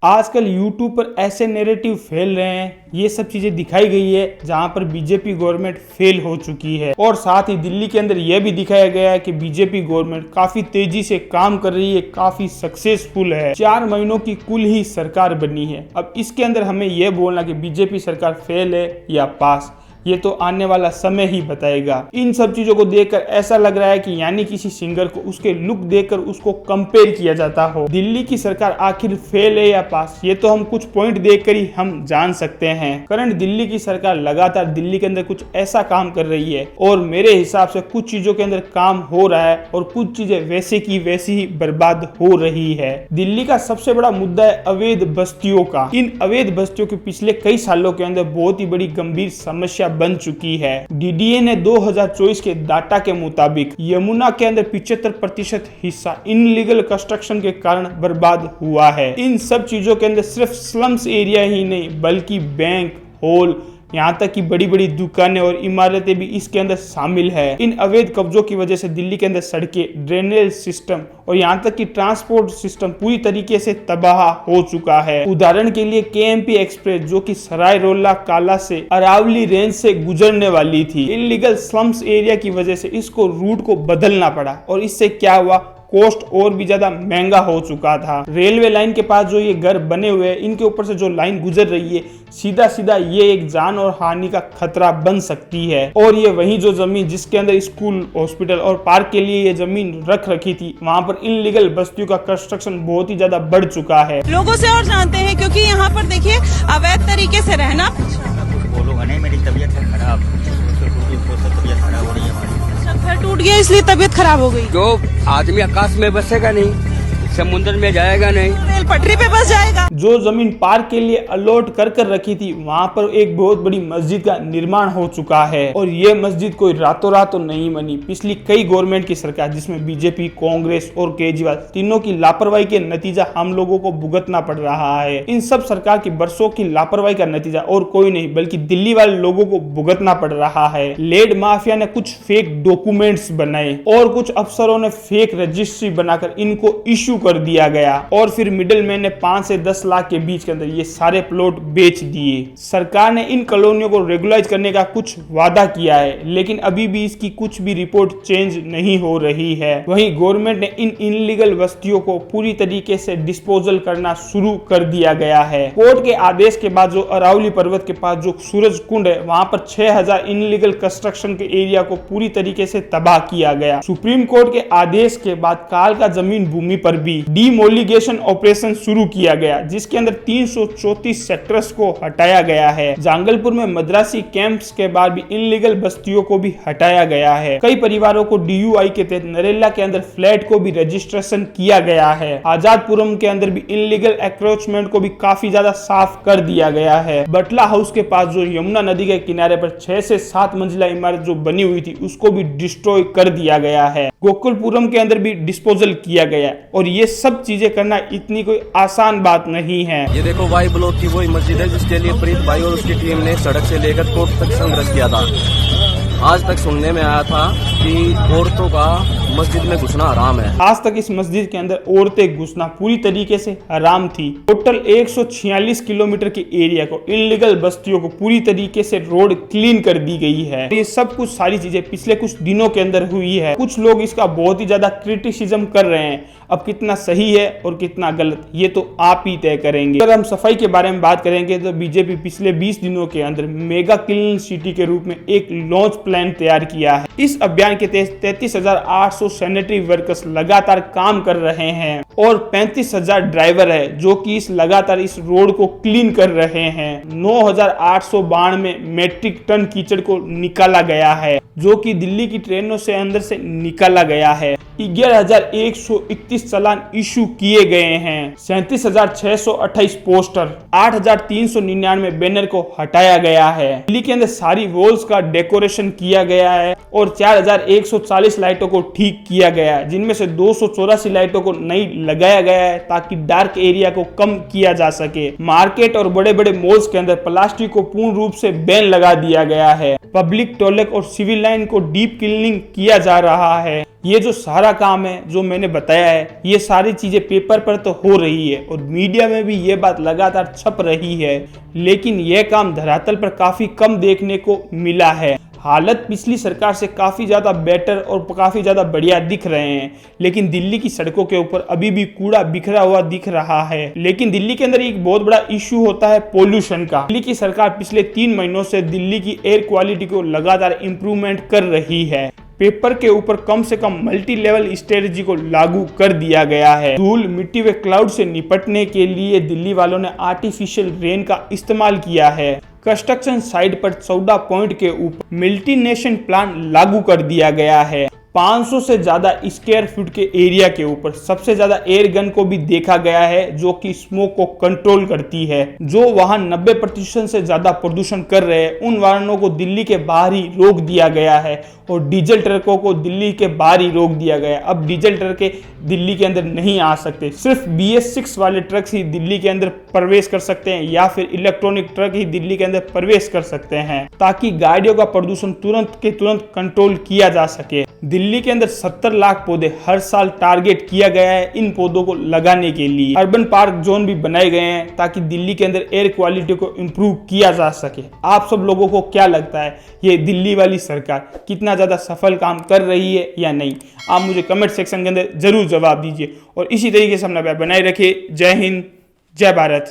आजकल यूट्यूब पर ऐसे नैरेटिव फैल रहे हैं, ये सब चीजें दिखाई गई है जहां पर बीजेपी गवर्नमेंट फेल हो चुकी है। और साथ ही दिल्ली के अंदर यह भी दिखाया गया है कि बीजेपी गवर्नमेंट काफी तेजी से काम कर रही है, काफी सक्सेसफुल है। 4 महीनों की कुल ही सरकार बनी है। अब इसके अंदर हमें यह बोलना कि बीजेपी सरकार फेल है या पास, ये तो आने वाला समय ही बताएगा। इन सब चीजों को देखकर ऐसा लग रहा है कि यानी किसी सिंगर को उसके लुक देखकर उसको कंपेयर किया जाता हो। दिल्ली की सरकार आखिर फेल है या पास, ये तो हम कुछ पॉइंट देखकर ही हम जान सकते हैं। करंट दिल्ली की सरकार लगातार दिल्ली के अंदर कुछ ऐसा काम कर रही है और मेरे हिसाब से कुछ चीजों के अंदर काम हो रहा है और कुछ चीजें वैसे की वैसी ही बर्बाद हो रही है। दिल्ली का सबसे बड़ा मुद्दा है अवैध बस्तियों का। इन अवैध बस्तियों के पिछले कई सालों के अंदर बहुत ही बड़ी गंभीर समस्या बन चुकी है। डीडीए ने 2024 के डाटा के मुताबिक यमुना के अंदर 75% हिस्सा इनलीगल कंस्ट्रक्शन के कारण बर्बाद हुआ है। इन सब चीजों के अंदर सिर्फ स्लम्स एरिया ही नहीं बल्कि बैंक, हॉल, यहाँ तक कि बड़ी बड़ी दुकानें और इमारतें भी इसके अंदर शामिल है। इन अवैध कब्जों की वजह से दिल्ली के अंदर सड़कें, ड्रेनेज सिस्टम और यहाँ तक कि ट्रांसपोर्ट सिस्टम पूरी तरीके से तबाह हो चुका है। उदाहरण के लिए केएमपी एक्सप्रेस जो कि सराय रोला काला से अरावली रेंज से गुजरने वाली थी, इनलीगल स्लम्स एरिया की वजह से इसको रूट को बदलना पड़ा और इससे क्या हुआ, कॉस्ट और भी ज्यादा महंगा हो चुका था। रेलवे लाइन के पास जो ये घर बने हुए हैं, इनके ऊपर से जो लाइन गुजर रही है, सीधा सीधा ये एक जान और हानि का खतरा बन सकती है। और ये वही जो जमीन जिसके अंदर स्कूल, हॉस्पिटल और पार्क के लिए ये जमीन रख रखी थी, वहाँ पर इनलीगल बस्तियों का कंस्ट्रक्शन बहुत ही ज्यादा बढ़ चुका है। लोगों से और जानते हैं क्योंकि यहाँ पर देखिए अवैध तरीके से रहना। बोलूँगा नहीं, मेरी तबीयत है खराब, तबीयत खराब हो रही है हमारी। घर टूट गया इसलिए तबीयत खराब हो गई। जो आदमी आकाश में बसेगा नहीं, समुद्र में जाएगा नहीं, रेल पटरी पे बस जाएगा। जो जमीन पार्क के लिए अलॉट कर रखी थी, वहां पर एक बहुत बड़ी मस्जिद का निर्माण हो चुका है और ये मस्जिद कोई रातों रात तो नहीं बनी। पिछली कई गवर्नमेंट की सरकार जिसमें बीजेपी, कांग्रेस और केजरीवाल तीनों की लापरवाही के नतीजा हम लोगों को भुगतना पड़ रहा है। इन सब सरकार की बरसों की लापरवाही का नतीजा और कोई नहीं बल्कि दिल्ली वाले लोगों को भुगतना पड़ रहा है। लेड माफिया ने कुछ फेक डॉक्यूमेंट्स बनाए और कुछ अफसरों ने फेक रजिस्ट्री बनाकर इनको इशू कर दिया गया और फिर मिडलमैन ने 5 से 10 लाख के बीच के अंदर ये सारे प्लॉट बेच दिए। सरकार ने इन कॉलोनियों को रेगुलाइज करने का कुछ वादा किया है लेकिन अभी भी इसकी कुछ भी रिपोर्ट चेंज नहीं हो रही है। वहीं गवर्नमेंट ने इन इनलीगल बस्तियों को पूरी तरीके से डिस्पोजल करना शुरू कर दिया गया है। कोर्ट के आदेश के बाद जो अरावली पर्वत के पास जो सूरज कुंड है, वहां पर 6000 इनलीगल कंस्ट्रक्शन के एरिया को पूरी तरीके से तबाह किया गया। सुप्रीम कोर्ट के आदेश के बाद काल का जमीन भूमि पर भी डीमोलिगेशन ऑपरेशन शुरू किया गया जिसके अंदर 334 सेक्टर्स को हटाया गया है। जांगलपुर में मद्रासी कैंप्स के बाद भी इनलीगल बस्तियों को भी हटाया गया है। कई परिवारों को डीयूआई के तहत नरेला के अंदर फ्लैट को भी रजिस्ट्रेशन किया गया है। आजादपुरम के अंदर भी इनलीगल एक्रोचमेंट को भी काफी ज्यादा साफ कर दिया गया है। बटला हाउस के पास जो यमुना नदी के किनारे पर 6 से 7 मंजिला इमारत जो बनी हुई थी उसको भी डिस्ट्रॉय कर दिया गया है। गोकुलपुरम के अंदर भी डिस्पोजल किया गया और ये सब चीजें करना इतनी कोई आसान बात नहीं है। ये देखो वाई ब्लॉक की वही मस्जिद है जिसके लिए प्रीत भाई और उसकी टीम ने सड़क से लेकर कोर्ट तक संघर्ष किया था। आज तक सुनने में आया था कि औरतों का मस्जिद में घुसना हराम है। आज तक इस मस्जिद के अंदर औरतें घुसना पूरी तरीके से हराम थी। टोटल 146 किलोमीटर के एरिया को इनलीगल बस्तियों को पूरी तरीके से रोड क्लीन कर दी गई है। ये सब कुछ सारी चीजें पिछले कुछ दिनों के अंदर हुई है। कुछ लोग इसका बहुत ही ज्यादा क्रिटिसिज्म कर रहे हैं। अब कितना सही है और कितना गलत ये तो आप ही तय करेंगे। अगर हम सफाई के बारे में बात करेंगे तो बीजेपी पिछले 20 दिनों के अंदर मेगा क्लीन सिटी के रूप में एक लॉन्च प्लान तैयार किया है। इस अभियान के तहत 33,800 सैनिटरी वर्कर्स लगातार काम कर रहे हैं और 35,000 ड्राइवर है जो कि इस लगातार इस रोड को क्लीन कर रहे हैं। 9,892 मेट्रिक टन कीचड़ को निकाला गया है जो कि दिल्ली की ट्रेनों से अंदर से निकाला गया है। 11,131 चालान इशू किए गए हैं। 37,628 पोस्टर, 8,399 बैनर को हटाया गया है। दिल्ली के अंदर सारी वॉल्स का डेकोरेशन किया गया है और 4,140 लाइटों को ठीक किया गया है जिनमें से 284 लाइटों को नई लगाया गया है ताकि डार्क एरिया को कम किया जा सके। मार्केट और बड़े बड़े मॉल्स के अंदर प्लास्टिक को पूर्ण रूप से बैन लगा दिया गया है। पब्लिक टॉयलेट और सिविल लाइन को डीप क्लीनिंग किया जा रहा है। ये जो सारा काम है जो मैंने बताया है, ये सारी चीजें पेपर पर तो हो रही है और मीडिया में भी ये बात लगातार छप रही है, लेकिन यह काम धरातल पर काफी कम देखने को मिला है। हालत पिछली सरकार से काफ़ी ज़्यादा बेटर और काफ़ी ज़्यादा बढ़िया दिख रहे हैं, लेकिन दिल्ली की सड़कों के ऊपर अभी भी कूड़ा बिखरा हुआ दिख रहा है। लेकिन दिल्ली के अंदर एक बहुत बड़ा इशू होता है पोल्यूशन का। दिल्ली की सरकार पिछले 3 महीनों से दिल्ली की एयर क्वालिटी को लगातार इम्प्रूवमेंट कर रही है। पेपर के ऊपर कम से कम मल्टी लेवल स्ट्रेटजी को लागू कर दिया गया है। धूल, मिट्टी व क्लाउड से निपटने के लिए दिल्ली वालों ने आर्टिफिशियल रेन का इस्तेमाल किया है। कंस्ट्रक्शन साइट पर 14 पॉइंट के ऊपर मल्टीनेशन प्लान लागू कर दिया गया है। 500 से ज्यादा स्क्वायर फीट के एरिया के ऊपर सबसे ज्यादा एयर गन को भी देखा गया है, जो कि स्मोक को कंट्रोल करती है। जो वाहन 90% से ज्यादा प्रदूषण कर रहे हैं, उन वाहनों को दिल्ली के बाहर ही रोक दिया गया है और डीजल ट्रकों को दिल्ली के बाहर ही रोक दिया गया है। अब डीजल ट्रक दिल्ली के अंदर नहीं आ सकते, सिर्फ BS6 वाले ट्रक ही दिल्ली के अंदर प्रवेश कर सकते हैं या फिर इलेक्ट्रॉनिक ट्रक ही दिल्ली के अंदर प्रवेश कर सकते हैं, ताकि गाड़ियों का प्रदूषण तुरंत के तुरंत कंट्रोल किया जा सके। दिल्ली के अंदर 70 लाख पौधे हर साल टारगेट किया गया है इन पौधों को लगाने के लिए। अर्बन पार्क जोन भी बनाए गए हैं ताकि दिल्ली के अंदर एयर क्वालिटी को इम्प्रूव किया जा सके। आप सब लोगों को क्या लगता है, ये दिल्ली वाली सरकार कितना ज्यादा सफल काम कर रही है या नहीं? आप मुझे कमेंट सेक्शन के अंदर जरूर जवाब दीजिए और इसी तरीके से अपना प्यार बनाए रखिए। जय हिंद, जय भारत।